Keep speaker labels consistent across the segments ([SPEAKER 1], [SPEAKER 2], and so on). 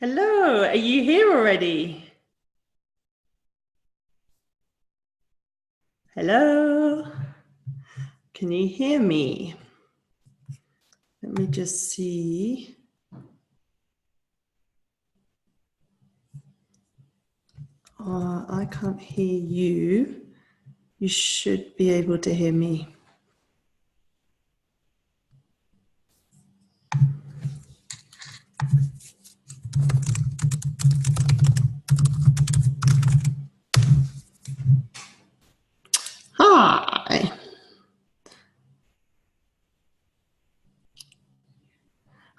[SPEAKER 1] Hello, are you here already? Hello, can you hear me? Let me just see. I can't hear you. You should be able to hear me. Hi.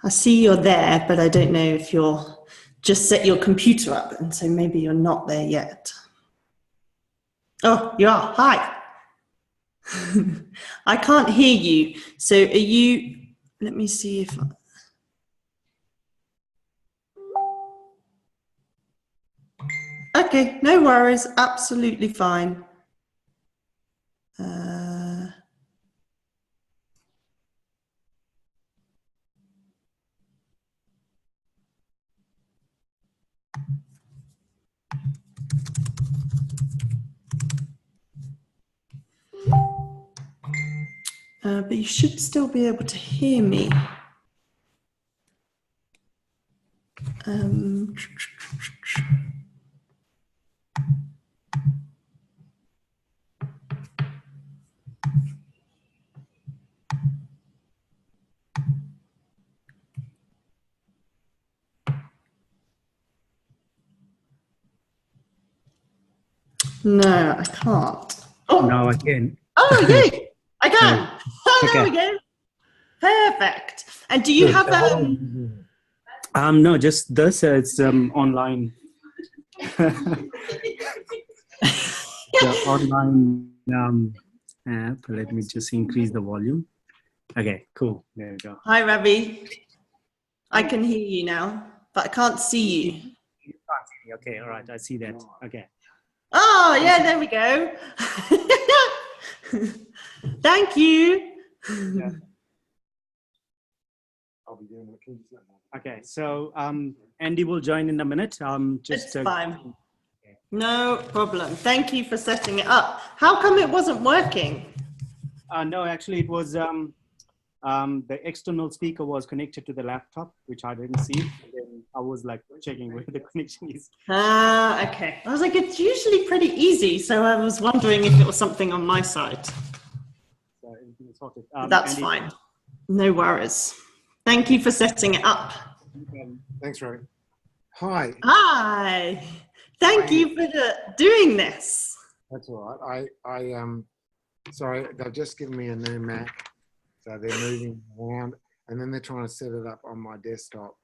[SPEAKER 1] I see you're there, but I don't know if you're just set your computer up, and so maybe you're not there yet. Oh, you are. Hi. I can't hear you. So are you, let me see if okay, no worries, absolutely fine. But you should still be able to hear me. No, I can't.
[SPEAKER 2] Oh, now I can.
[SPEAKER 1] Oh, yay! I can. Oh, there we go. Perfect. And do you have
[SPEAKER 2] no, just this. It's online. The online app. Let me just increase the volume. Okay, cool. There we go.
[SPEAKER 1] Hi, Ravi. I can hear you now, but I can't see you.
[SPEAKER 2] You can't see me. Okay, all right. I see that. Okay.
[SPEAKER 1] Oh, yeah, there we go. Thank you.
[SPEAKER 2] Yeah. I'll be doing it. Okay, so Andy will join in a minute.
[SPEAKER 1] It's fine. No problem. Thank you for setting it up. How come it wasn't working?
[SPEAKER 2] No, actually, it was the external speaker was connected to the laptop, which I didn't see. And then I was like checking where the connection is.
[SPEAKER 1] Okay. I was like, it's usually pretty easy, so I was wondering if it was something on my side.
[SPEAKER 2] So everything is sorted.
[SPEAKER 1] That's Andy, fine. No worries. Thank you for setting it up.
[SPEAKER 3] Thanks, Rory. Hi.
[SPEAKER 1] Hi. Thank you for doing this.
[SPEAKER 3] That's all right. Sorry, they've just given me a new Mac, so they're moving around, and then they're trying to set it up on my desktop,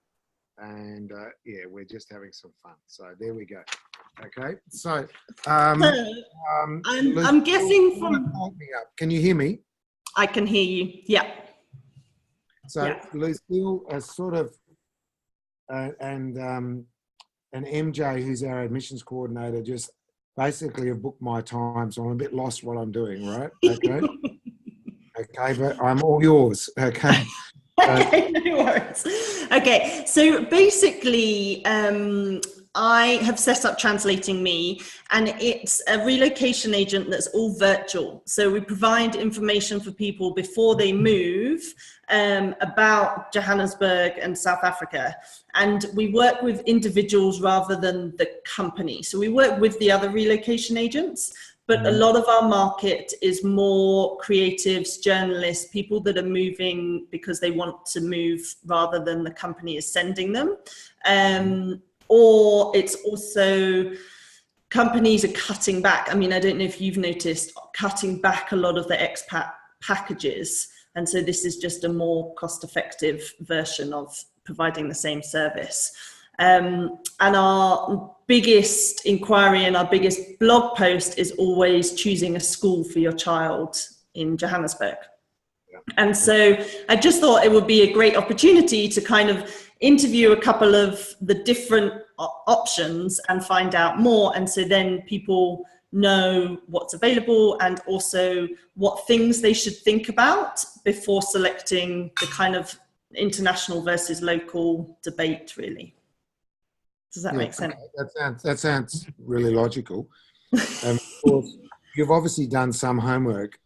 [SPEAKER 3] and yeah, we're just having some fun. So there we go. Okay. So
[SPEAKER 1] I'm guessing from.
[SPEAKER 3] Hold me up. Can you hear me?
[SPEAKER 1] I can hear you. Yeah.
[SPEAKER 3] So yeah. Lucille, sort of, and MJ, who's our admissions coordinator, just basically have booked my time, so I'm a bit lost what I'm doing, right? Okay. Okay, but I'm all yours. Okay.
[SPEAKER 1] Okay, no worries. Okay, so basically, I have set up Translating Me, and it's a relocation agent that's all virtual. So we provide information for people before they move about Johannesburg and South Africa. And we work with individuals rather than the company. So we work with the other relocation agents, but a lot of our market is more creatives, journalists, people that are moving because they want to move rather than the company is sending them. Or it's also companies are cutting back. I mean, I don't know if you've noticed, cutting back a lot of the expat packages. And so this is just a more cost-effective version of providing the same service. And our biggest inquiry and our biggest blog post is always choosing a school for your child in Johannesburg. Yeah. And so I just thought it would be a great opportunity to kind of interview a couple of the different options and find out more. And so then people know what's available and also what things they should think about before selecting the kind of international versus local debate, really. Does that make sense?
[SPEAKER 3] Okay. That sounds really logical. Of course, you've obviously done some homework,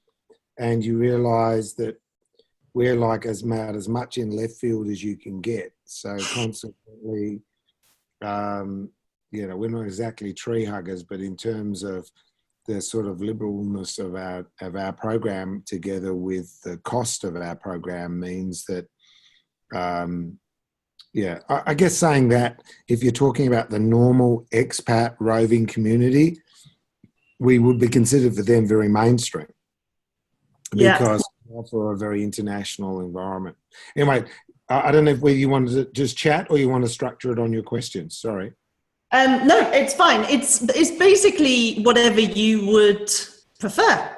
[SPEAKER 3] and you realise that we're like as much in left field as you can get. So consequently, we're not exactly tree huggers, but in terms of the sort of liberalness of our program, together with the cost of our program, means that, I guess saying that, if you're talking about the normal expat roving community, we would be considered for them very mainstream, because we offer a very international environment. Anyway, I don't know whether you wanted to just chat or you want to structure it on your questions. Sorry.
[SPEAKER 1] No, it's fine. It's basically whatever you would prefer.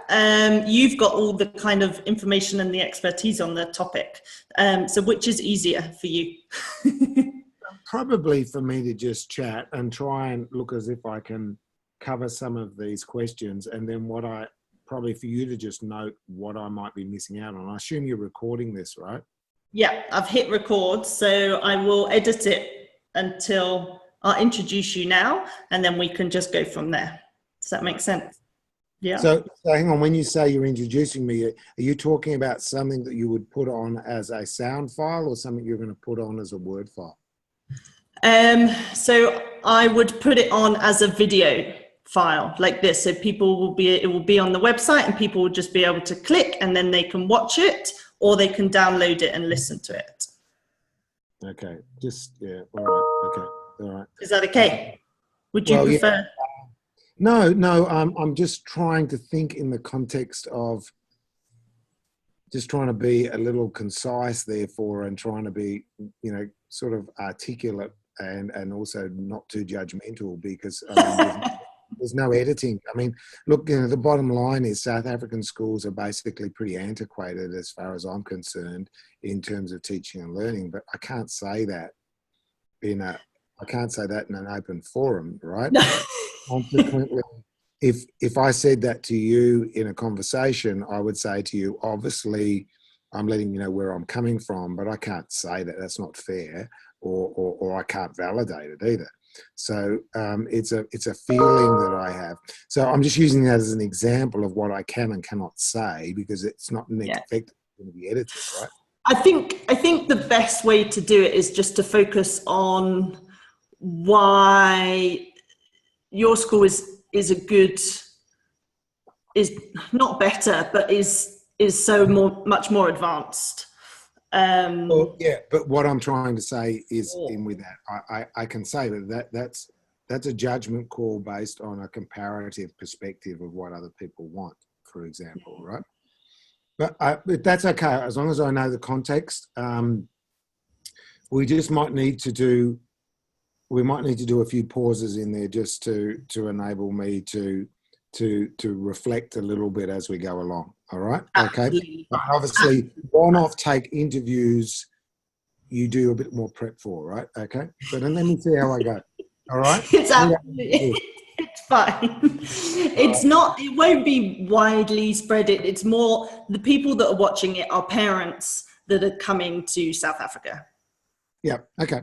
[SPEAKER 1] You've got all the kind of information and the expertise on the topic. So which is easier for you?
[SPEAKER 3] Probably for me to just chat and try and look as if I can cover some of these questions, and then probably for you to just note what I might be missing out on. I assume you're recording this, right?
[SPEAKER 1] Yeah, I've hit record, so I will edit it until I'll introduce you now, and then we can just go from there. Does that make sense? Yeah.
[SPEAKER 3] So hang on, when you say you're introducing me, are you talking about something that you would put on as a sound file, or something you're going to put on as a Word file?
[SPEAKER 1] So I would put it on as a video file like this. So it will be on the website, and people will just be able to click, and then they can watch it, or they can download it and listen to it.
[SPEAKER 3] Okay. All right. Okay. All right.
[SPEAKER 1] Is that okay? Would you prefer?
[SPEAKER 3] Yeah. No. I'm just trying to think in the context of just trying to be a little concise, therefore, and trying to be, sort of articulate and also not too judgmental, because there's no editing. I mean, look, the bottom line is South African schools are basically pretty antiquated as far as I'm concerned in terms of teaching and learning, but I can't say that in an open forum, right? Consequently, if I said that to you in a conversation, I would say to you, obviously, I'm letting you know where I'm coming from, but I can't say that. That's not fair, or I can't validate it either. So it's a feeling that I have. So I'm just using that as an example of what I can and cannot say, because it's not effectively going to be edited, right?
[SPEAKER 1] I think the best way to do it is just to focus on why your school is not better, but is so much more advanced.
[SPEAKER 3] But what I'm trying to say is, in with that, I can say that's a judgment call based on a comparative perspective of what other people want, for example, right? But that's okay, as long as I know the context. We just might need to do a few pauses in there just to enable me to reflect a little bit as we go along. All right. Okay. But obviously, one-off take interviews, you do a bit more prep for, right? Okay. But then let me see how I go. All right.
[SPEAKER 1] It's fine. It won't be widely spread. It's more the people that are watching it are parents that are coming to South Africa.
[SPEAKER 3] Yeah. Okay.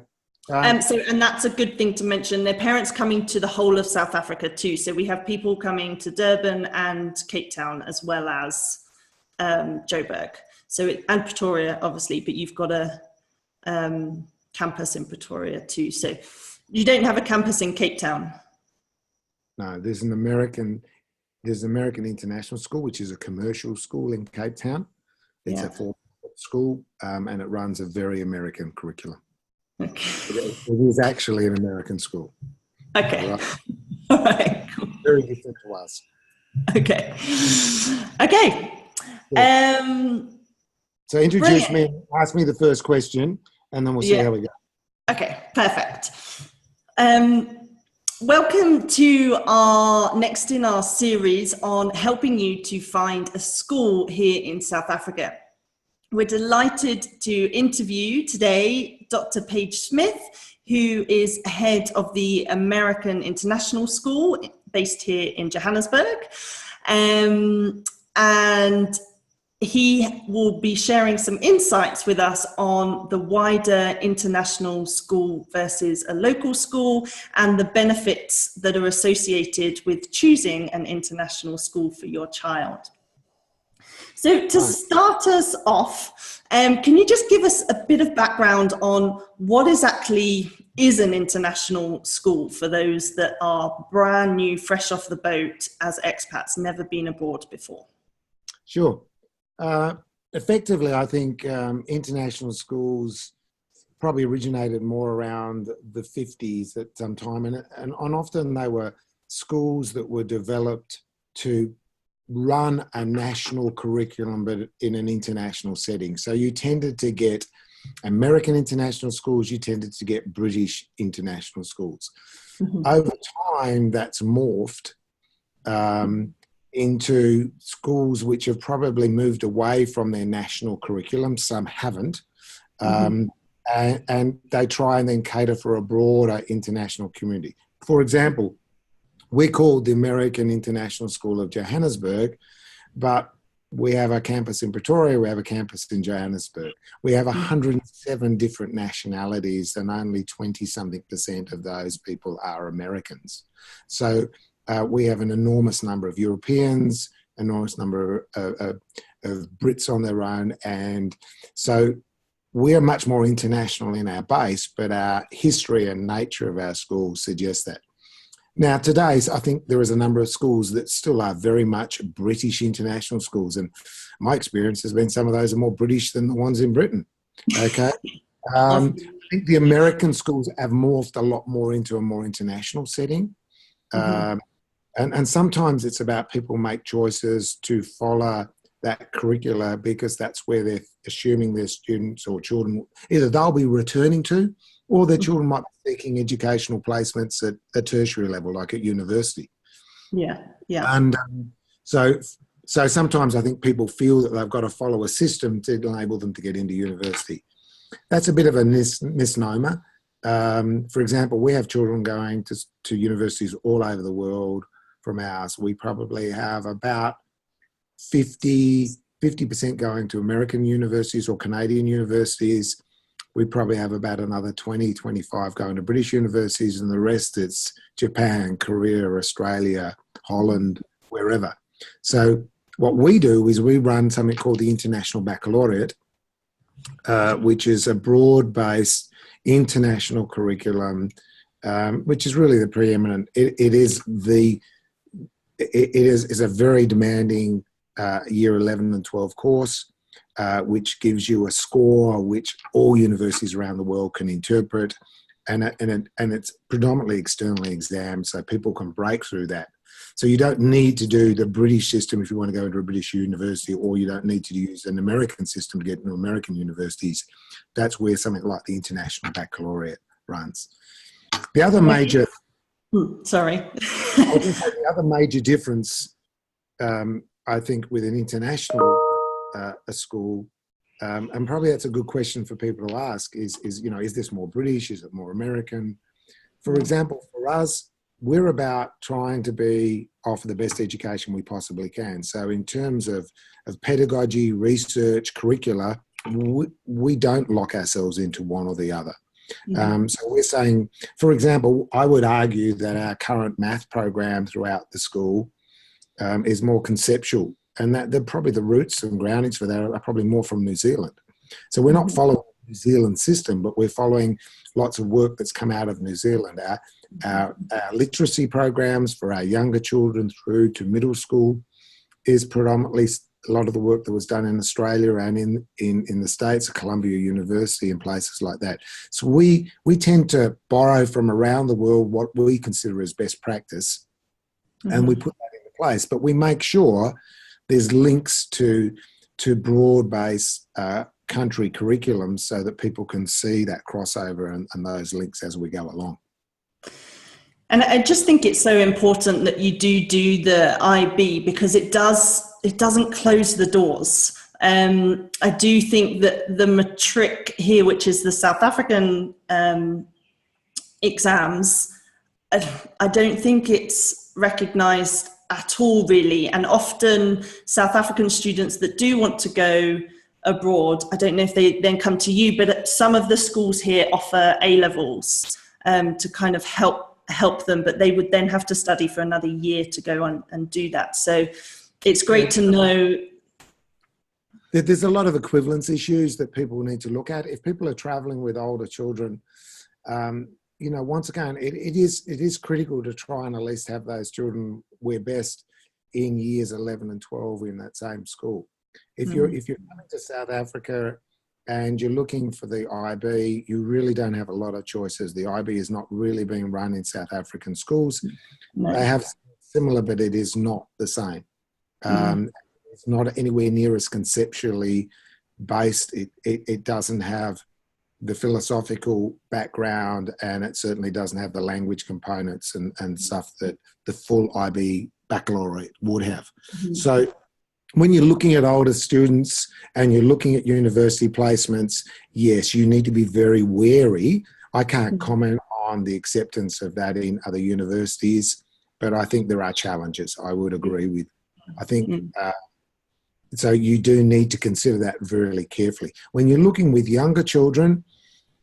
[SPEAKER 1] And that's a good thing to mention. Their parents coming to the whole of South Africa too. So we have people coming to Durban and Cape Town, as well as Joburg. And Pretoria, obviously, but you've got a campus in Pretoria too. So you don't have a campus in Cape Town.
[SPEAKER 3] No, there's an American International School, which is a commercial school in Cape Town. It's a for-profit school, and it runs a very American curriculum. Okay. It is actually an American school.
[SPEAKER 1] Okay.
[SPEAKER 3] Right?
[SPEAKER 1] All right. Cool.
[SPEAKER 3] Very different to us.
[SPEAKER 1] Okay. Okay.
[SPEAKER 3] Yeah. So introduce me, ask me the first question, and then we'll see how we go.
[SPEAKER 1] Okay, perfect. Welcome to our next in our series on helping you to find a school here in South Africa. We're delighted to interview today Dr. Paige Smith, who is head of the American International School based here in Johannesburg. And he will be sharing some insights with us on the wider international school versus a local school and the benefits that are associated with choosing an international school for your child. So to start us off, can you just give us a bit of background on what exactly is an international school for those that are brand new, fresh off the boat as expats, never been abroad before?
[SPEAKER 3] Sure. Effectively, I think international schools probably originated more around the 50s at some time, and often they were schools that were developed to run a national curriculum but in an international setting. So you tended to get American international schools, you tended to get British international schools. Mm-hmm. Over time, that's morphed into schools which have probably moved away from their national curriculum. Some haven't. And they try and then cater for a broader international community. For example, we're called the American International School of Johannesburg, but we have a campus in Pretoria, we have a campus in Johannesburg. We have 107 different nationalities and only 20-something% of those people are Americans. So we have an enormous number of Europeans, enormous number of Brits on their own. And so we're much more international in our base, but our history and nature of our schools suggest that. Now, today, I think there is a number of schools that still are very much British international schools. And my experience has been some of those are more British than the ones in Britain. Okay. I think the American schools have morphed a lot more into a more international setting. And sometimes it's about people make choices to follow that curricula because that's where they're assuming their students or children, either they'll be returning to or their children might be seeking educational placements at a tertiary level, like at university.
[SPEAKER 1] Yeah.
[SPEAKER 3] And so sometimes I think people feel that they've got to follow a system to enable them to get into university. That's a bit of a misnomer. For example, we have children going to universities all over the world from ours. We probably have about 50% going to American universities or Canadian universities. We probably have about another 25 going to British universities, and the rest it's Japan, Korea, Australia, Holland, wherever. So what we do is we run something called the International Baccalaureate, which is a broad-based international curriculum, which is really the preeminent. It is a very demanding year 11 and 12 course, which gives you a score which all universities around the world can interpret, and it's predominantly externally examined, so people can break through that. So you don't need to do the British system if you want to go into a British university, or you don't need to use an American system to get into American universities. That's where something like the International Baccalaureate runs. The other major... the other major difference, I think, with an international a school, and probably that's a good question for people to ask, is this more British? Is it more American? For example, for us, we're about trying to offer the best education we possibly can. So in terms of pedagogy, research, curricula, we don't lock ourselves into one or the other. So we're saying, for example, I would argue that our current math program throughout the school is more conceptual, and that probably the roots and groundings for that are probably more from New Zealand. So we're not following the New Zealand system, but we're following lots of work that's come out of New Zealand. Our literacy programs for our younger children through to middle school is predominantly a lot of the work that was done in Australia and in the States, at Columbia University and places like that. So we tend to borrow from around the world what we consider as best practice, and we put that into place. But we make sure there's links to broad-based country curriculums so that people can see that crossover and those links as we go along.
[SPEAKER 1] And I just think it's so important that you do the IB, because it doesn't close the doors. I do think that the matric here, which is the South African exams, I don't think it's recognised at all, really. And often South African students that do want to go abroad, I don't know if they then come to you, but some of the schools here offer A-levels to kind of help them, but they would then have to study for another year to go on and do that. So it's great to know.
[SPEAKER 3] There's a lot of equivalence issues that people need to look at. If people are traveling with older children, you know, once again, it is critical to try and at least have those children where best in years 11 and 12 in that same school. If you're coming to South Africa and you're looking for the IB, you really don't have a lot of choices. The IB is not really being run in South African schools.
[SPEAKER 1] No.
[SPEAKER 3] They have similar, but it is not the same. It's not anywhere near as conceptually based. It doesn't have the philosophical background, and it certainly doesn't have the language components and stuff that the full IB baccalaureate would have. So when you're looking at older students and you're looking at university placements, yes, you need to be very wary. I can't comment on the acceptance of that in other universities, but I think there are challenges. I would agree with. I think so. You do need to consider that very carefully. When you're looking with younger children,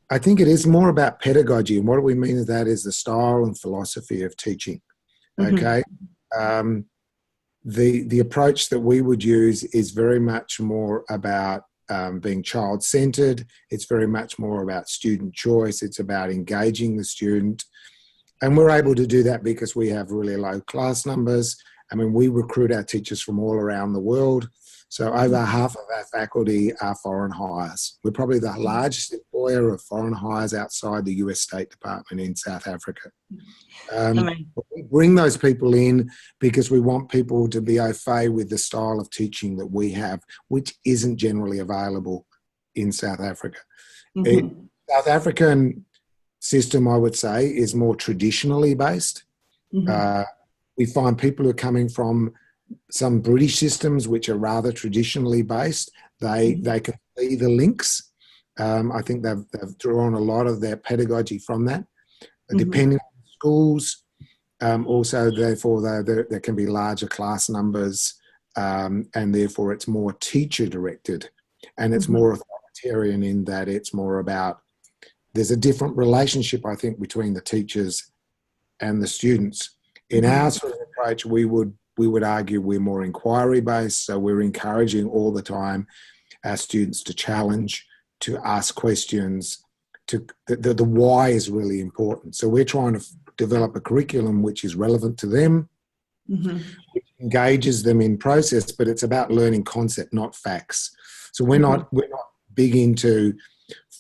[SPEAKER 3] I think it is more about pedagogy, and what we mean with that is the style and philosophy of teaching. Okay. The approach that we would use is very much more about being child-centered. It's very much more about student choice. It's about engaging the student. And we're able to do that because we have really low class numbers. I mean, we recruit our teachers from all around the world. So over half of our faculty are foreign hires. We're probably the largest employer of foreign hires outside the US State Department in South Africa. We bring those people in because we want people to be au fait with the style of teaching that we have, which isn't generally available in South Africa. South African system, I would say, is more traditionally based. We find people who are coming from some British systems, which are rather traditionally based, they can see the links. I think they've drawn a lot of their pedagogy from that. Depending on schools, also therefore there can be larger class numbers, and therefore it's more teacher directed, and it's more authoritarian in that it's more about, there's a different relationship, I think, between the teachers and the students. In our sort of approach, we would argue we're more inquiry-based, so we're encouraging all the time our students to challenge, to ask questions. The why is really important. So we're trying to develop a curriculum which is relevant to them, which engages them in process, but it's about learning concept, not facts. So we're not big into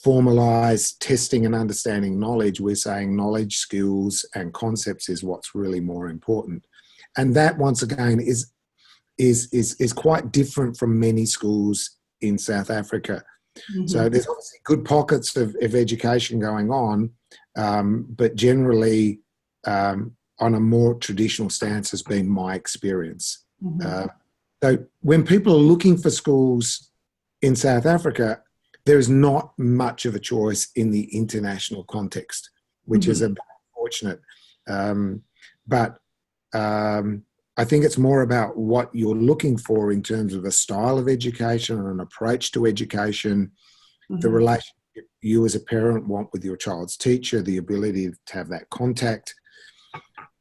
[SPEAKER 3] formalized testing and understanding knowledge. We're saying knowledge, skills, and concepts is what's really more important. And that, once again, is quite different from many schools in South Africa. So there's obviously good pockets of education going on, but generally on a more traditional stance has been my experience. So when people are looking for schools in South Africa, there's not much of a choice in the international context, which is a bit unfortunate. But I think it's more about what you're looking for in terms of a style of education and an approach to education, the relationship you as a parent want with your child's teacher, the ability to have that contact.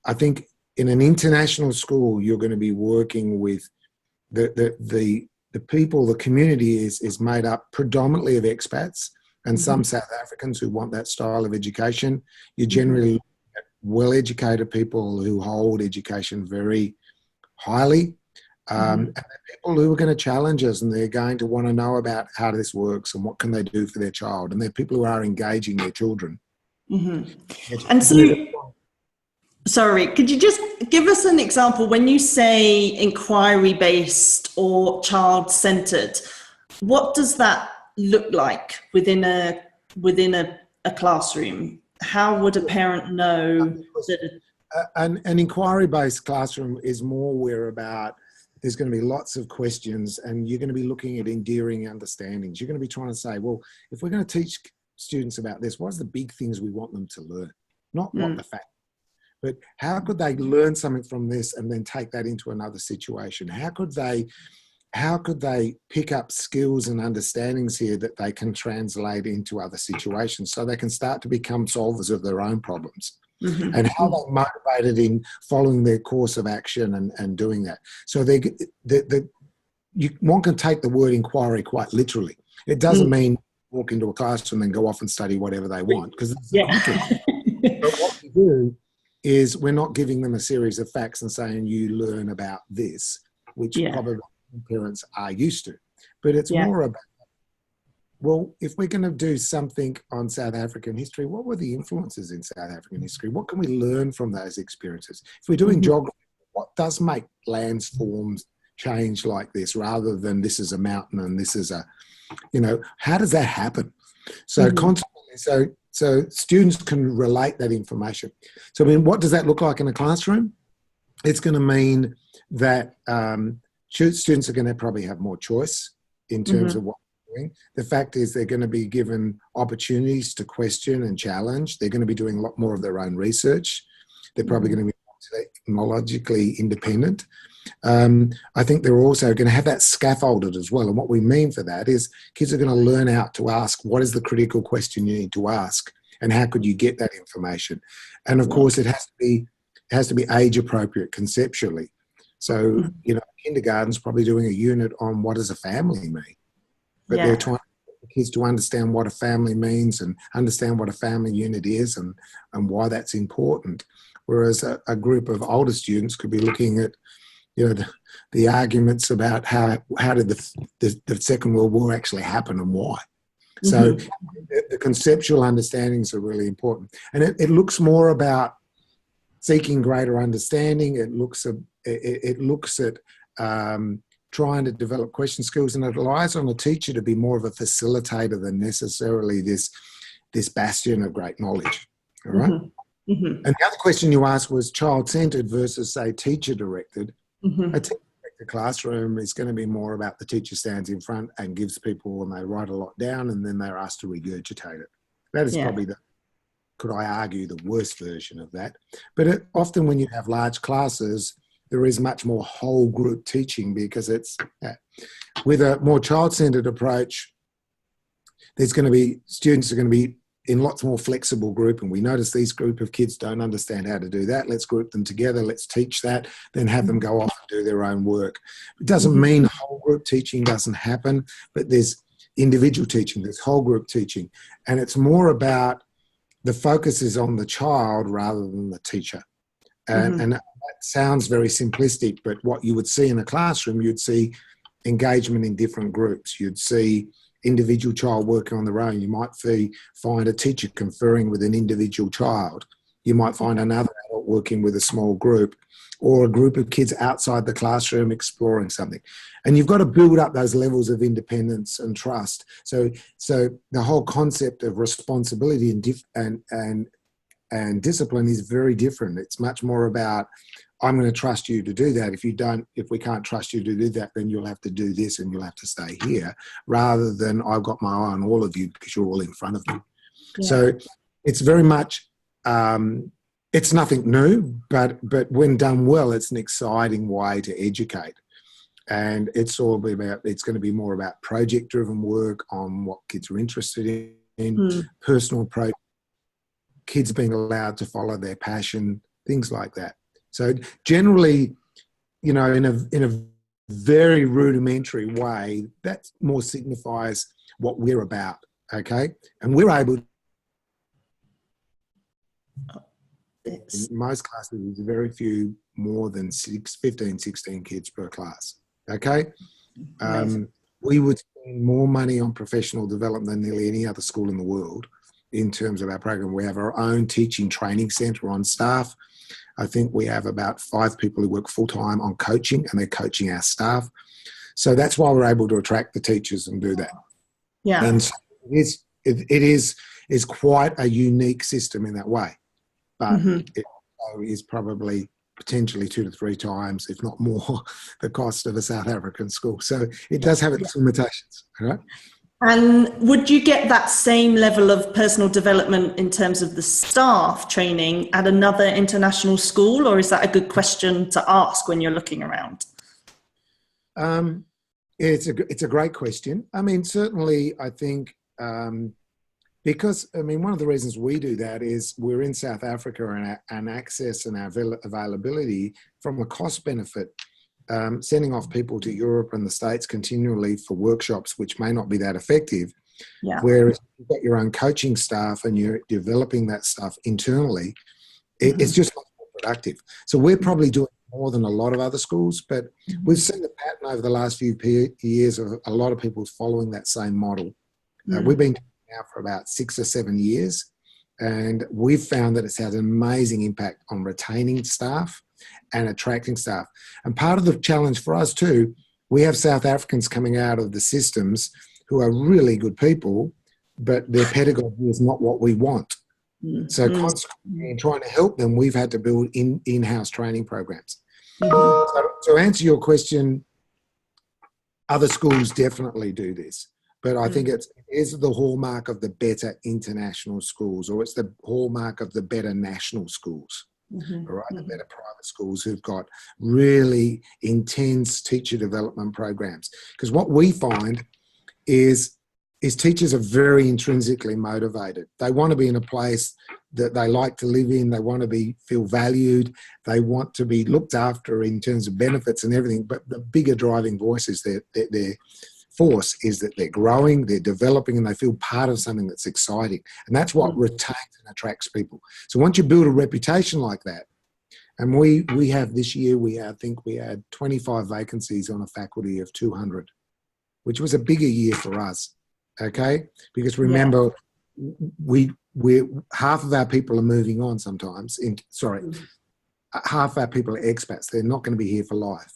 [SPEAKER 3] I think in an international school, you're going to be working with the people, the community is made up predominantly of expats and some South Africans who want that style of education. You generally well-educated people who hold education very highly, and people who are going to challenge us, and they're going to want to know about how this works and what can they do for their child, and they're people who are engaging their children.
[SPEAKER 1] And so, sorry, could you just give us an example when you say inquiry-based or child-centered? What does that look like within a classroom? How would a parent know that
[SPEAKER 3] an inquiry-based classroom is more where about there's going to be lots of questions, and you're going to be looking at endearing understandings. You're going to be trying to say, well, if we're going to teach students about this, what's the big things we want them to learn? Not what the fact, but how could they learn something from this and then take that into another situation? How could they pick up skills and understandings here that they can translate into other situations so they can start to become solvers of their own problems?
[SPEAKER 1] Mm-hmm.
[SPEAKER 3] And how they're motivated in following their course of action and doing that. So one can take the word inquiry quite literally. It doesn't mean walk into a classroom and go off and study whatever they want, because it's but what we do is we're not giving them a series of facts and saying you learn about this, which probably parents are used to. But it's more about, well, if we're going to do something on South African history, what were the influences in South African history? What can we learn from those experiences? If we're doing geography, what does make lands forms change like this, rather than this is a mountain and this is a, how does that happen? So consequently, so students can relate that information. So I mean, what does that look like in a classroom? It's going to mean that students are going to probably have more choice in terms of what they're doing. The fact is they're going to be given opportunities to question and challenge. They're going to be doing a lot more of their own research. They're probably going to be technologically independent. I think they're also going to have that scaffolded as well. And what we mean for that is kids are going to learn out to ask, what is the critical question you need to ask? And how could you get that information? And of course, it has to be age appropriate conceptually. So, kindergarten's probably doing a unit on what does a family mean? But they're trying to get the kids to understand what a family means and understand what a family unit is and why that's important. Whereas a group of older students could be looking at, the arguments about how did the Second World War actually happen and why. So the conceptual understandings are really important. And it looks more about seeking greater understanding. It looks at trying to develop question skills, and it relies on a teacher to be more of a facilitator than necessarily this bastion of great knowledge. All right. And the other question you asked was child-centered versus, say, teacher-directed. A teacher-directed classroom is going to be more about the teacher stands in front and gives people, and they write a lot down, and then they're asked to regurgitate it. That is probably could I argue, the worst version of that. But often when you have large classes, there is much more whole group teaching, because it's with a more child-centered approach, there's going to be, students are going to be in lots more flexible group, and we notice these group of kids don't understand how to do that. Let's group them together. Let's teach that, then have them go off and do their own work. It doesn't mean whole group teaching doesn't happen, but there's individual teaching, there's whole group teaching, and it's more about the focus is on the child rather than the teacher. And that sounds very simplistic, but what you would see in a classroom, you'd see engagement in different groups. You'd see individual child working on their own. You might find a teacher conferring with an individual child. You might find another adult working with a small group, or a group of kids outside the classroom exploring something. And you've got to build up those levels of independence and trust. So the whole concept of responsibility and discipline is very different. It's much more about, I'm going to trust you to do that. If we can't trust you to do that, then you'll have to do this and you'll have to stay here, rather than I've got my eye on all of you because you're all in front of me. Yeah. So it's very much, it's nothing new, but when done well, it's an exciting way to educate. And it's going to be more about project-driven work on what kids are interested in, personal approach, kids being allowed to follow their passion, things like that. So generally, in a very rudimentary way, that more signifies what we're about, okay? And we're able, in most classes, there's very few more than 15, 16 kids per class, okay? We would spend more money on professional development than nearly any other school in the world in terms of our program. We have our own teaching training centre on staff. I think we have about 5 people who work full-time on coaching, and they're coaching our staff. So that's why we're able to attract the teachers and do that. Yeah. And so it is quite a unique system in that way. But it is probably potentially 2 to 3 times, if not more, the cost of a South African school. So it does have its limitations, right?
[SPEAKER 1] And would you get that same level of personal development in terms of the staff training at another international school, or is that a good question to ask when you're looking around?
[SPEAKER 3] It's a great question. I mean, certainly, I think because I mean, one of the reasons we do that is we're in South Africa, and access and availability from a cost benefit. Sending off people to Europe and the States continually for workshops, which may not be that effective.
[SPEAKER 1] Yeah.
[SPEAKER 3] Whereas you've got your own coaching staff and you're developing that stuff internally, it's just much more productive. So we're probably doing more than a lot of other schools, but we've seen the pattern over the last few years of a lot of people following that same model. We've been doing it now for about 6 or 7 years, and we've found that it's had an amazing impact on retaining staff and attracting staff. And part of the challenge for us too, we have South Africans coming out of the systems who are really good people, but their pedagogy is not what we want. So constantly in trying to help them, we've had to build in-house training programs. So to answer your question, other schools definitely do this, but I think it is the hallmark of the better international schools, or it's the hallmark of the better national schools. All right, the better private schools who've got really intense teacher development programs. Because what we find is teachers are very intrinsically motivated. They want to be in a place that they like to live in. They want to feel valued. They want to be looked after in terms of benefits and everything. But the bigger driving voice is their force is that they're growing, they're developing, and they feel part of something that's exciting. And that's what retains and attracts people. So once you build a reputation like that, and we have this year, I think we had 25 vacancies on a faculty of 200, which was a bigger year for us, okay? Because remember, we half of our people are moving on sometimes. Half our people are expats. They're not going to be here for life.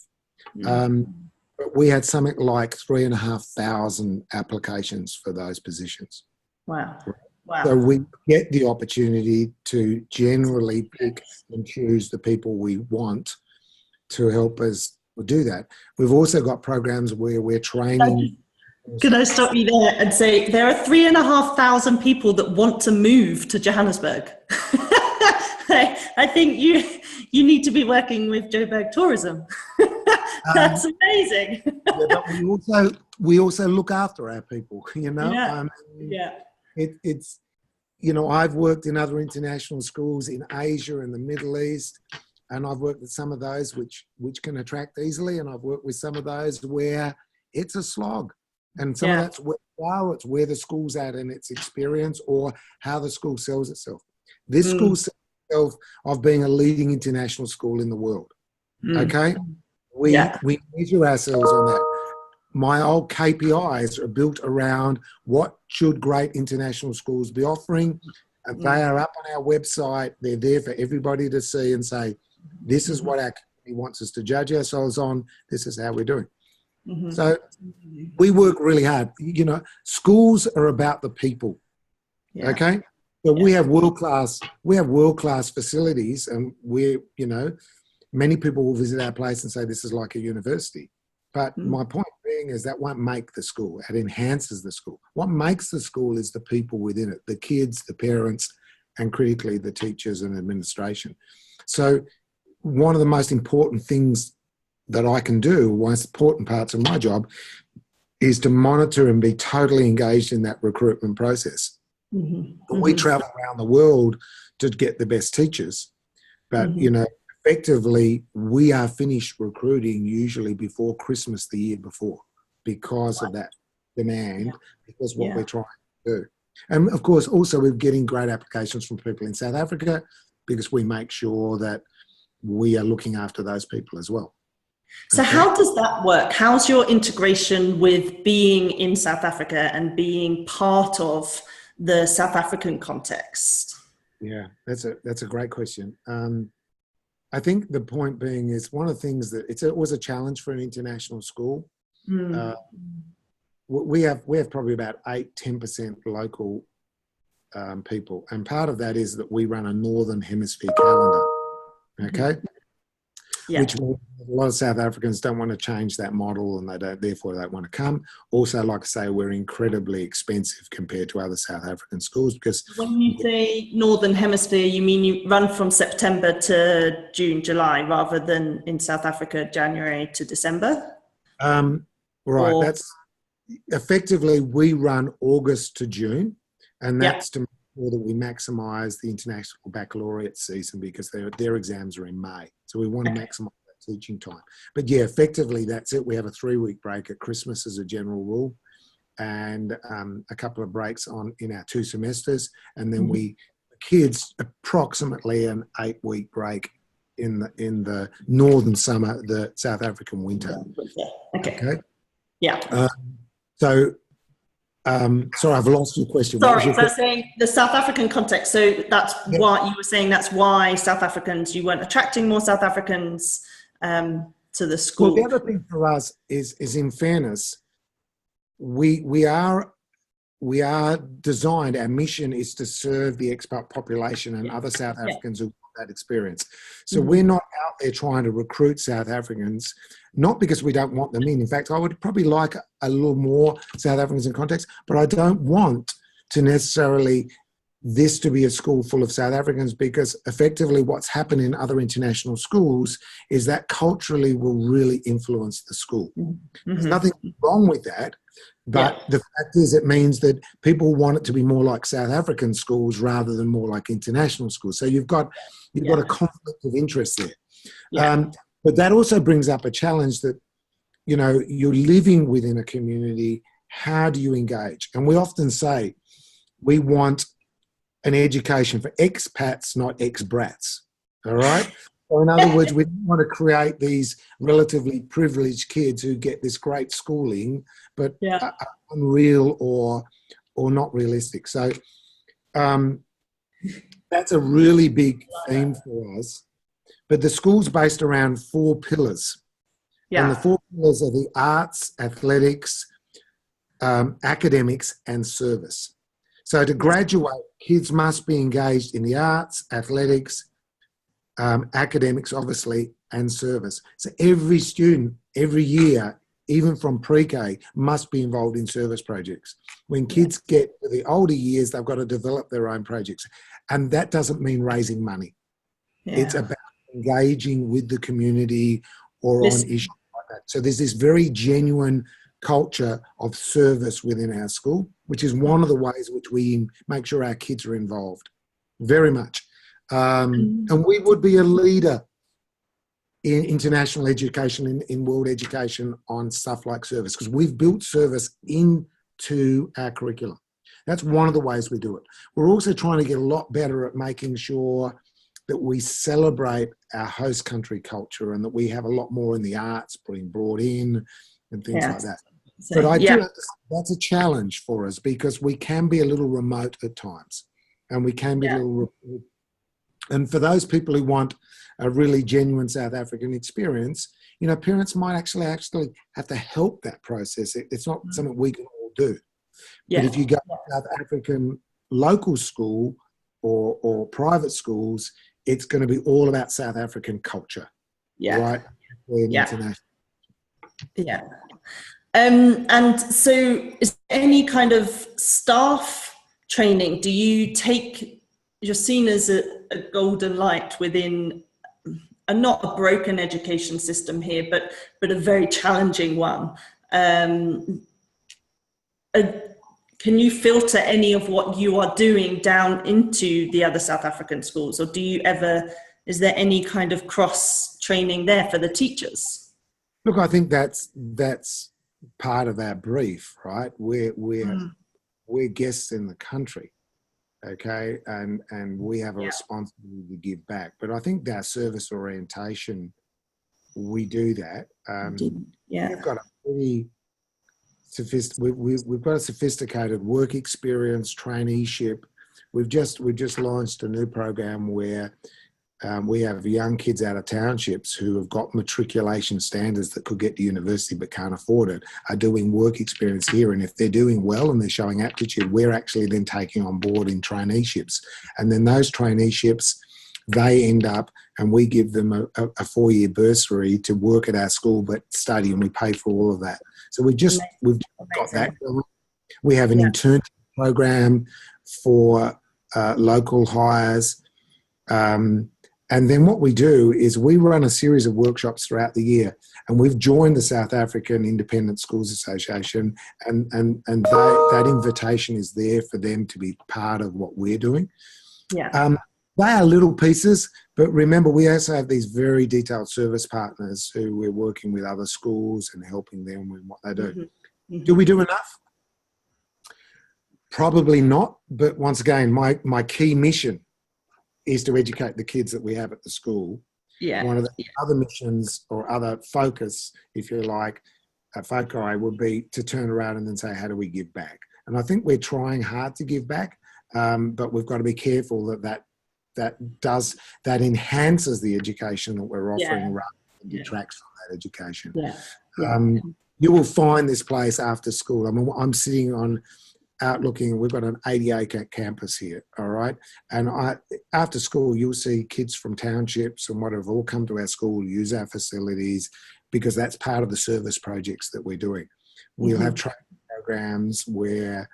[SPEAKER 3] But we had something like 3,500 applications for those positions.
[SPEAKER 1] Wow.
[SPEAKER 3] So we get the opportunity to generally pick and choose the people we want to help us do that. We've also got programs where we're training.
[SPEAKER 1] Can I stop you there and say there are 3,500 people that want to move to Johannesburg? I think you need to be working with Joburg Tourism. That's amazing.
[SPEAKER 3] But we also look after our people, you know. It's you know, I've worked in other international schools in Asia and the Middle East, and I've worked with some of those which can attract easily, and I've worked with some of those where it's a slog. And some of that's where it's where the school's at in its experience or how the school sells itself. This school sells itself of being a leading international school in the world. Okay? We measure ourselves on that. My old KPIs are built around what should great international schools be offering. And they are up on our website. They're there for everybody to see and say, this is what our company wants us to judge ourselves on. This is how we're doing. So we work really hard. You know, schools are about the people. Okay? So we have world-class facilities, and many people will visit our place and say this is like a university. But my point being is that won't make the school. It enhances the school. What makes the school is the people within it, the kids, the parents, and critically the teachers and administration. So one of the most important things that I can do, one of the important parts of my job, is to monitor and be totally engaged in that recruitment process. We travel around the world to get the best teachers, but you know, effectively, we are finished recruiting usually before Christmas the year before because of that demand, because what we're trying to do. And of course, also we're getting great applications from people in South Africa because we make sure that we are looking after those people as well.
[SPEAKER 1] So how does that work? How's your integration with being in South Africa and being part of the South African context? Yeah,
[SPEAKER 3] that's a great question. I think the point being is one of the things that it was a challenge for an international school. We have probably about 8-10% local people, and part of that is that we run a Northern Hemisphere calendar. Okay, which means a lot of South Africans don't want to change that model, and therefore they don't want to come. Also, like I say, we're incredibly expensive compared to other South African schools because
[SPEAKER 1] when you say Northern Hemisphere, you mean you run from September to June, July, rather than in South Africa, January to December?
[SPEAKER 3] Right, that's effectively we run August to June, and that's to make sure that we maximise the International Baccalaureate season because their exams are in May. So we want to maximise that teaching time. But yeah, effectively that's it. We have a 3-week break at Christmas as a general rule, and a couple of breaks in our 2 semesters, and then kids approximately an 8-week break in the northern summer, the South African winter. Okay.
[SPEAKER 1] Yeah.
[SPEAKER 3] Sorry, I've lost your question.
[SPEAKER 1] Sorry, so saying the South African context. So that's why you were saying that's why South Africans, you weren't attracting more South Africans to the school.
[SPEAKER 3] Well, the other thing for us is in fairness, we are designed. Our mission is to serve the expat population and other South Africans who want that experience. So we're not out there trying to recruit South Africans, not because we don't want them in. In fact, I would probably like a little more South Africans in context, but I don't want to necessarily this to be a school full of South Africans, because effectively what's happened in other international schools is that culturally will really influence the school. There's nothing wrong with that, but the fact is it means that people want it to be more like South African schools rather than more like international schools. So you've got a conflict of interest there. But that also brings up a challenge that, you know, you're living within a community. How do you engage? And we often say we want an education for expats, not ex-brats. All right? So in other words, we don't want to create these relatively privileged kids who get this great schooling, but are unreal or not realistic. So that's a really big theme for us. But the school's based around 4 pillars. And the 4 pillars are the arts, athletics, academics, and service. So to graduate, kids must be engaged in the arts, athletics, academics, obviously, and service. So every student, every year, even from pre-K, must be involved in service projects. When kids get to the older years, they've got to develop their own projects. And that doesn't mean raising money. It's about engaging with the community or on issues like that. So there's this very genuine culture of service within our school, which is one of the ways in which we make sure our kids are involved, very much. And we would be a leader in international education, in world education on stuff like service, because we've built service into our curriculum. That's one of the ways we do it. We're also trying to get a lot better at making sure that we celebrate our host country culture and that we have a lot more in the arts being brought in and things like that. But I do that's a challenge for us because we can be a little remote at times, and we can be a little. And for those people who want a really genuine South African experience, you know, parents might actually have to help that process. It's not something we can all do. But if you go to South African local school or private schools, it's going to be all about South African culture, right? International.
[SPEAKER 1] And so is there any kind of staff training? Do you take, you're seen as a golden light within not a broken education system here, but a very challenging one. Can you filter any of what you are doing down into the other South African schools, or is there any kind of cross training there for the teachers?
[SPEAKER 3] Look, I think that's part of our brief, right? We're guests in the country, okay, and we have a responsibility to give back. But I think our service orientation, we do that. We've got a pretty we've got a sophisticated work experience traineeship. We've just launched a new program where we have young kids out of townships who have got matriculation standards that could get to university but can't afford it, are doing work experience here. And if they're doing well and they're showing aptitude, we're actually then taking on board in traineeships. And then those traineeships, they end up, and we give them a 4-year bursary to work at our school but study, and we pay for all of that. So we've got that going. We have an internship program for local hires. And then what we do is we run a series of workshops throughout the year, and we've joined the South African Independent Schools Association, and that invitation is there for them to be part of what we're doing.
[SPEAKER 1] Yeah.
[SPEAKER 3] They are little pieces, but remember, we also have these very detailed service partners who we're working with other schools and helping them with what they do.
[SPEAKER 1] Mm-hmm. Mm-hmm.
[SPEAKER 3] Do we do enough? Probably not, but once again, my key mission is to educate the kids that we have at the school.
[SPEAKER 1] Yeah.
[SPEAKER 3] One of the other missions or other focus, if you like, foci would be to turn around and then say, how do we give back? And I think we're trying hard to give back, but we've got to be careful that enhances the education that we're offering rather than detracts from that education. You will find this place after school. I mean, I'm sitting out looking, we've got an 80-acre campus here, all right? And after school, you'll see kids from townships and whatever all come to our school, use our facilities, because that's part of the service projects that we're doing. We'll have training programs where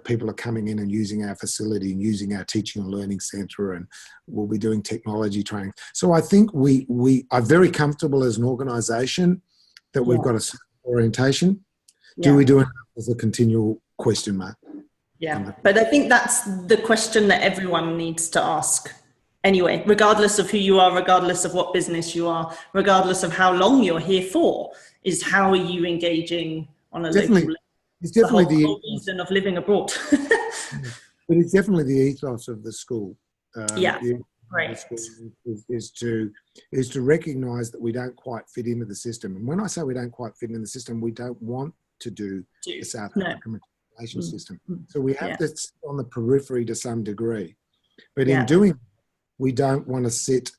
[SPEAKER 3] people are coming in and using our facility and using our teaching and learning centre, and we'll be doing technology training. So I think we are very comfortable as an organisation that we've got a orientation. Do we do it as a continual question mark?
[SPEAKER 1] Yeah, but I think that's the question that everyone needs to ask anyway, regardless of who you are, regardless of what business you are, regardless of how long you're here for, is how are you engaging on a local level?
[SPEAKER 3] It's definitely
[SPEAKER 1] the whole reason of living abroad.
[SPEAKER 3] But it's definitely the ethos of the school.
[SPEAKER 1] Great.
[SPEAKER 3] Is to recognise that we don't quite fit into the system. And when I say we don't quite fit into the system, we don't want to do the South African matriculation system. So we have to sit on the periphery to some degree. But in doing, we don't want to sit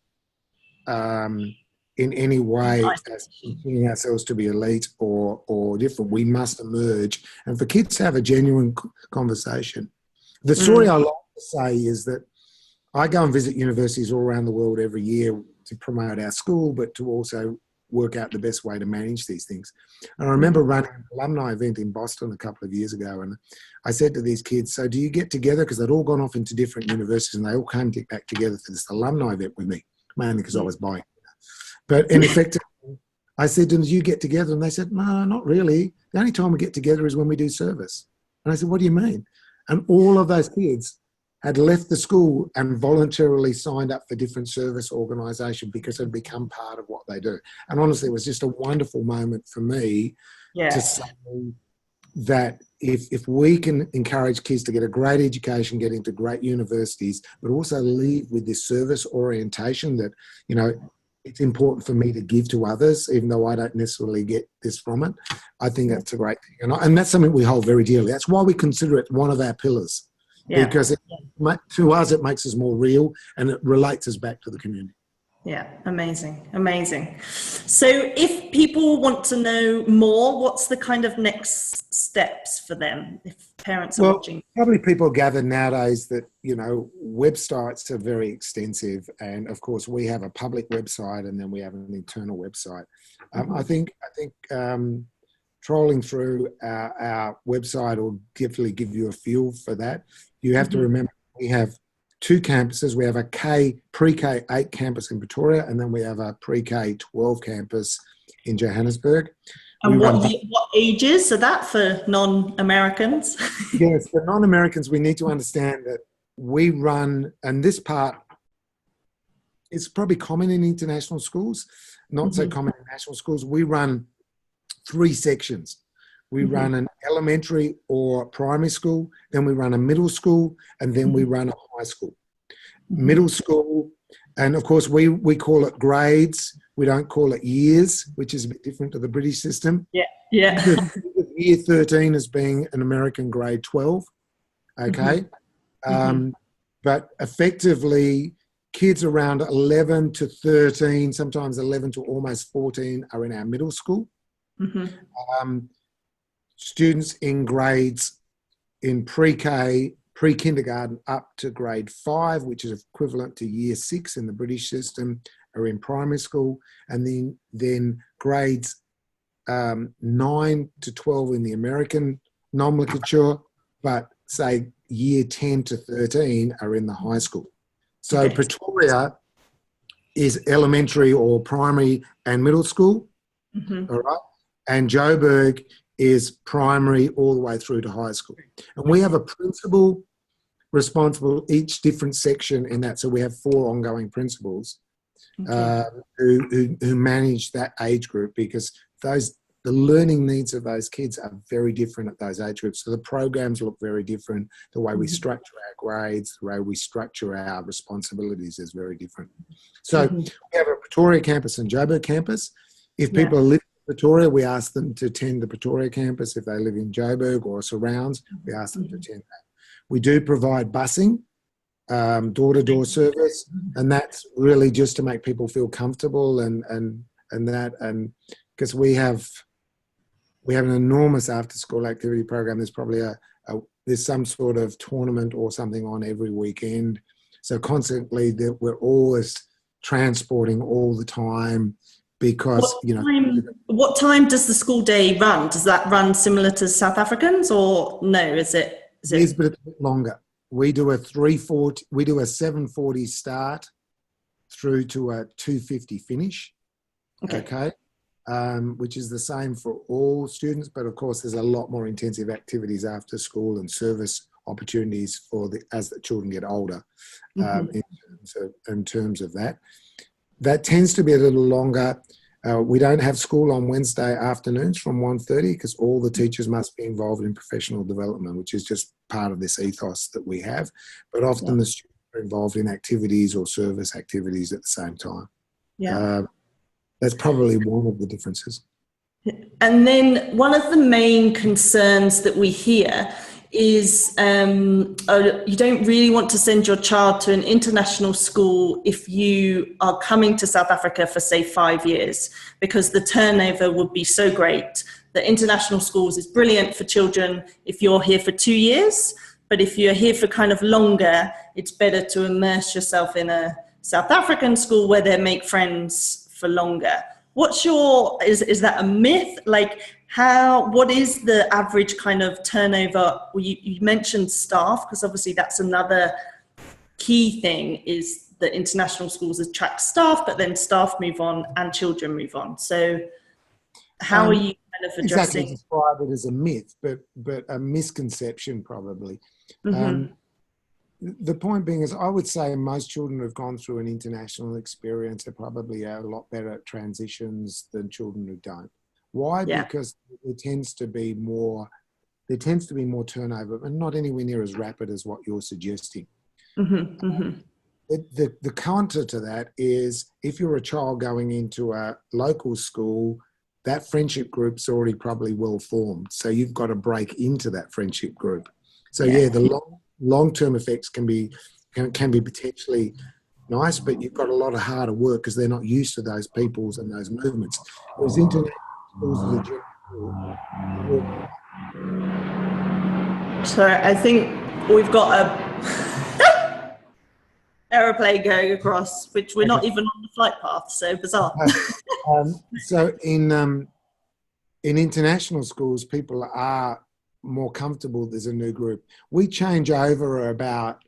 [SPEAKER 3] in any way as considering ourselves to be elite or different. We must emerge. And for kids to have a genuine conversation. The story I like to say is that I go and visit universities all around the world every year to promote our school, but to also work out the best way to manage these things. And I remember running an alumni event in Boston a couple of years ago, and I said to these kids, so do you get together? Because they'd all gone off into different universities, and they all came back together for this alumni event with me, mainly because I was buying. But in effect, I said to them, do you get together? And they said, no, not really. The only time we get together is when we do service. And I said, what do you mean? And all of those kids had left the school and voluntarily signed up for different service organisation because it had become part of what they do. And honestly, it was just a wonderful moment for me to say that if we can encourage kids to get a great education, get into great universities, but also leave with this service orientation that, you know, it's important for me to give to others, even though I don't necessarily get this from it. I think that's a great thing. And that's something we hold very dearly. That's why we consider it one of our pillars. Because to us, it makes us more real and it relates us back to the community.
[SPEAKER 1] Yeah, amazing, amazing. So if people want to know more, what's the kind of next steps for them if parents are watching?
[SPEAKER 3] Probably people gather nowadays that, you know, websites are very extensive. And of course, we have a public website and then we have an internal website. I think trolling through our website will definitely give you a feel for that. You have to remember we have two campuses. We have a pre-K 8 campus in Pretoria, and then we have a pre-K 12 campus in Johannesburg.
[SPEAKER 1] And what ages are that for non-Americans?
[SPEAKER 3] Yes, for non-Americans, we need to understand that we run, and this part is probably common in international schools, not so common in national schools. We run 3 sections. We run an elementary or primary school, then we run a middle school, and then we run a high school. Middle school, and of course we call it grades. We don't call it years, which is a bit different to the British system.
[SPEAKER 1] Yeah.
[SPEAKER 3] Year 13 as being an American grade 12. Okay. But effectively, kids around 11 to 13, sometimes 11 to almost 14 are in our middle school. Students in grades in pre-K, pre-kindergarten up to grade 5, which is equivalent to year 6 in the British system, are in primary school, and then grades 9 to 12 in the American nomenclature, but say year 10 to 13 are in the high school. So
[SPEAKER 1] Okay.
[SPEAKER 3] Pretoria is elementary or primary and middle school, all right? And Joburg is primary all the way through to high school. And we have a principal responsible each different section in that. So we have 4 ongoing principals who manage that age group, because the learning needs of those kids are very different at those age groups. So the programs look very different. The way we structure our grades, the way we structure our responsibilities is very different. So we have a Pretoria campus and Joburg campus. If people live in Pretoria, we ask them to attend the Pretoria campus. If they live in Joburg or surrounds, we ask them to attend that. We do provide busing, door-to-door service, and that's really just to make people feel comfortable and because we have an enormous after-school activity program. There's probably there's some sort of tournament or something on every weekend. So constantly we're always transporting all the time, because
[SPEAKER 1] what time does the school day run? Does that run similar to South Africans, or no? Is it?
[SPEAKER 3] It is, but it's a bit longer. We do a 7:40 start through to a 2:50 finish. Okay. Which is the same for all students, but of course there's a lot more intensive activities after school and service opportunities as the children get older. In terms of that, that tends to be a little longer. We don't have school on Wednesday afternoons from 1:30, because all the teachers must be involved in professional development, which is just part of this ethos that we have. But often the students are involved in activities or service activities at the same time. That's probably one of the differences.
[SPEAKER 1] And then one of the main concerns that we hear is you don't really want to send your child to an international school if you are coming to South Africa for, say, 5 years, because the turnover would be so great. The international schools is brilliant for children if you're here for 2 years, but if you're here for kind of longer, it's better to immerse yourself in a South African school where they make friends for longer. Is that a myth? Like, what is the average kind of turnover? Well, you mentioned staff, because obviously that's another key thing, is that international schools attract staff, but then staff move on and children move on. So how are you kind of addressing?
[SPEAKER 3] Exactly, describe it as a myth, but a misconception probably. The point being is, I would say most children who've gone through an international experience are probably a lot better at transitions than children who don't. Why? Because there tends to be more turnover, and not anywhere near as rapid as what you're suggesting. The counter to that is, if you're a child going into a local school, that friendship group's already probably well formed. So you've got to break into that friendship group. So the long-term effects can be potentially nice, but you've got a lot of harder work because they're not used to those peoples and those movements. Whereas international schools are the
[SPEAKER 1] Sorry, I think we've got a aeroplane going across, which we're not even on the flight path, so bizarre.
[SPEAKER 3] So in international schools, people are more comfortable. There's a new group. We change over about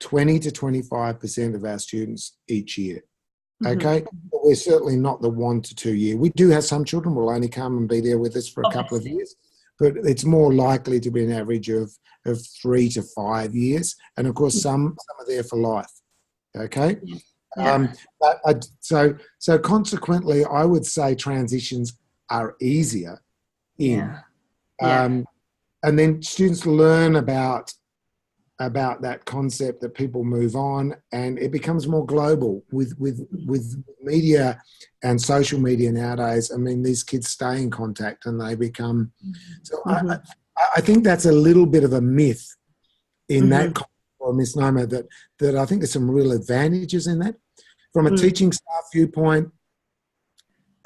[SPEAKER 3] 20 to 25% of our students each year. Okay, but we're certainly not the 1 to 2 year. We do have some children will only come and be there with us for a couple of years, but it's more likely to be an average of 3 to 5 years. And of course, some are there for life. Okay, so consequently, I would say transitions are easier and then students learn about that concept that people move on, and it becomes more global with media and social media nowadays. I mean, these kids stay in contact and they become. So I think that's a little bit of a myth in that, or a misnomer, that I think there's some real advantages in that. From a teaching staff viewpoint,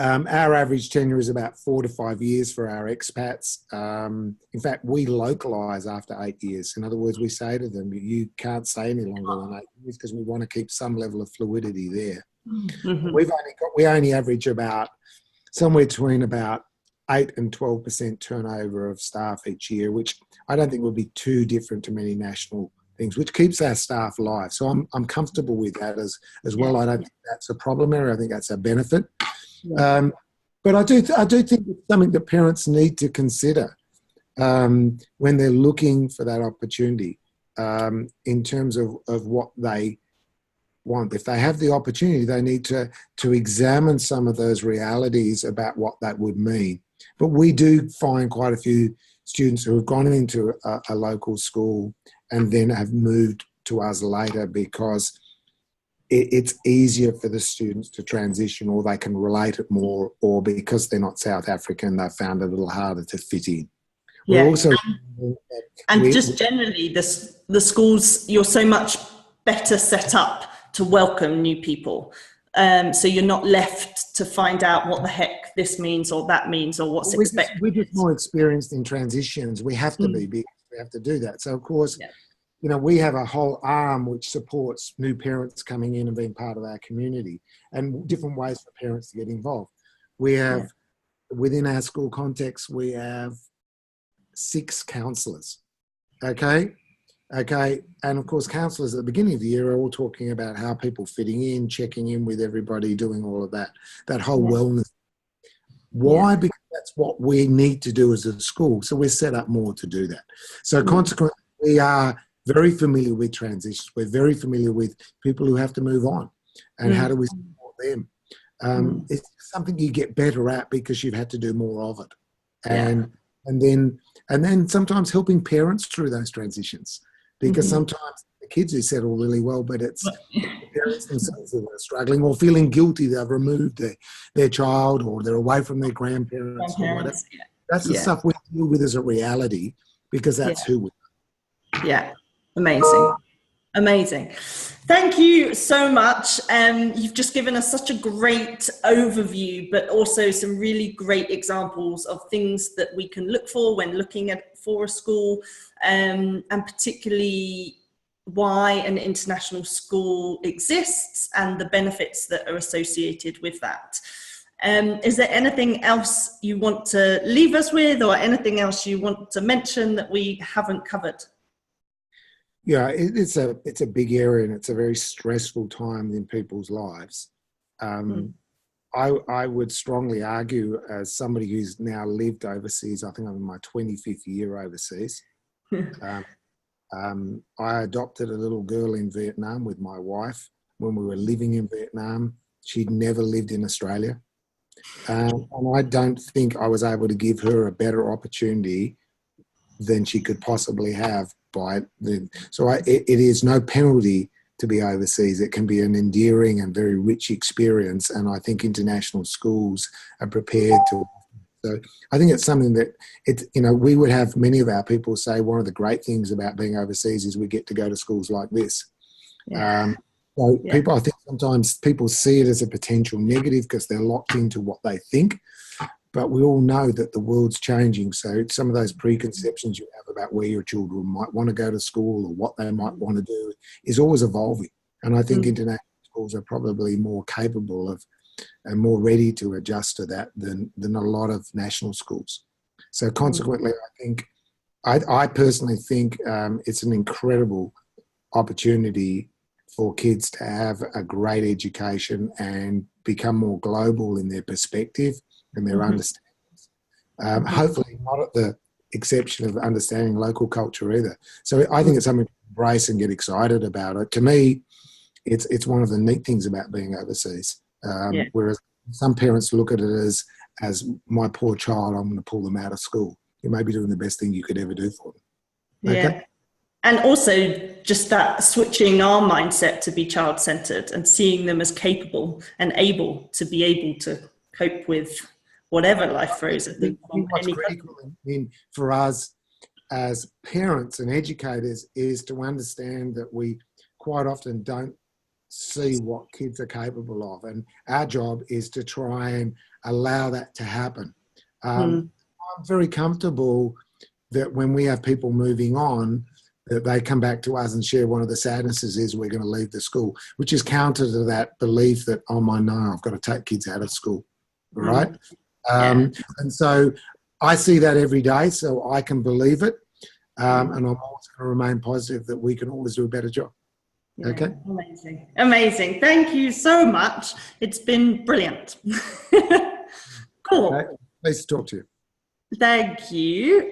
[SPEAKER 3] Our average tenure is about 4 to 5 years for our expats. In fact, we localise after 8 years. In other words, we say to them, you can't stay any longer than 8 years because we want to keep some level of fluidity there.
[SPEAKER 1] Mm-hmm.
[SPEAKER 3] We only average about somewhere between about 8 and 12% turnover of staff each year, which I don't think would be too different to many national things, which keeps our staff alive. So I'm comfortable with that as well. I don't think that's a problem area. I think that's a benefit. Yeah. But I do think it's something that parents need to consider when they're looking for that opportunity in terms of what they want. If they have the opportunity, they need to examine some of those realities about what that would mean. But we do find quite a few students who have gone into a local school and then have moved to us later because it's easier for the students to transition, or they can relate it more, or because they're not South African, they found it a little harder to fit in.
[SPEAKER 1] Yeah.
[SPEAKER 3] We're also,
[SPEAKER 1] generally, the schools, you're so much better set up to welcome new people. So you're not left to find out what the heck this means or that means or what's expected.
[SPEAKER 3] We're just more experienced in transitions. We have to be, because we have to do that. So, of course, you know, we have a whole arm which supports new parents coming in and being part of our community, and different ways for parents to get involved. We have, within our school context, we have 6 counsellors, okay? And of course, counsellors at the beginning of the year are all talking about how people fitting in, checking in with everybody, doing all of that whole wellness. Why? Because that's what we need to do as a school. So we're set up more to do that. So consequently, we are very familiar with transitions. We're very familiar with people who have to move on, and how do we support them? It's something you get better at because you've had to do more of it. And then sometimes helping parents through those transitions, because sometimes the kids who settle really well, but it's the parents themselves who are struggling or feeling guilty they've removed their child, or they're away from their grandparents or whatever. That's the stuff we deal with as a reality, because that's who we are.
[SPEAKER 1] Yeah, amazing. Thank you so much. You've just given us such a great overview, but also some really great examples of things that we can look for when looking for a school, and particularly why an international school exists and the benefits that are associated with that. Is there anything else you want to leave us with, or anything else you want to mention that we haven't covered?
[SPEAKER 3] Yeah, it's a big area, and it's a very stressful time in people's lives. I would strongly argue, as somebody who's now lived overseas, I think I'm in my 25th year overseas. I adopted a little girl in Vietnam with my wife when we were living in Vietnam. She'd never lived in Australia. And I don't think I was able to give her a better opportunity than she could possibly have. It is no penalty to be overseas. It can be an endearing and very rich experience, and I think international schools are prepared to. So I think it's something that we would have many of our people say one of the great things about being overseas is we get to go to schools like this. People, I think sometimes people see it as a potential negative because they're locked into what they think. But we all know that the world's changing. So some of those preconceptions you have about where your children might want to go to school or what they might want to do is always evolving. And I think international schools are probably more capable of and more ready to adjust to that than a lot of national schools. So consequently, I personally think it's an incredible opportunity for kids to have a great education and become more global in their perspective and their understandings. Hopefully not at the exception of understanding local culture either. So I think it's something to embrace and get excited about it. To me, it's one of the neat things about being overseas. Whereas some parents look at it as my poor child, I'm going to pull them out of school. You may be doing the best thing you could ever do for them. Okay?
[SPEAKER 1] Yeah. And also just that switching our mindset to be child-centered and seeing them as capable and able to cope with whatever life throws at them.
[SPEAKER 3] What's critical for us as parents and educators is to understand that we quite often don't see what kids are capable of. And our job is to try and allow that to happen. I'm very comfortable that when we have people moving on, that they come back to us and share one of the sadnesses is we're going to leave the school, which is counter to that belief that, oh my, no, I've got to take kids out of school, right? And so I see that every day, so I can believe it. And I'm always going to remain positive that we can always do a better job.
[SPEAKER 1] Yeah,
[SPEAKER 3] okay.
[SPEAKER 1] Amazing. Amazing. Thank you so much. It's been brilliant. Cool.
[SPEAKER 3] Okay. Nice to talk to you.
[SPEAKER 1] Thank you.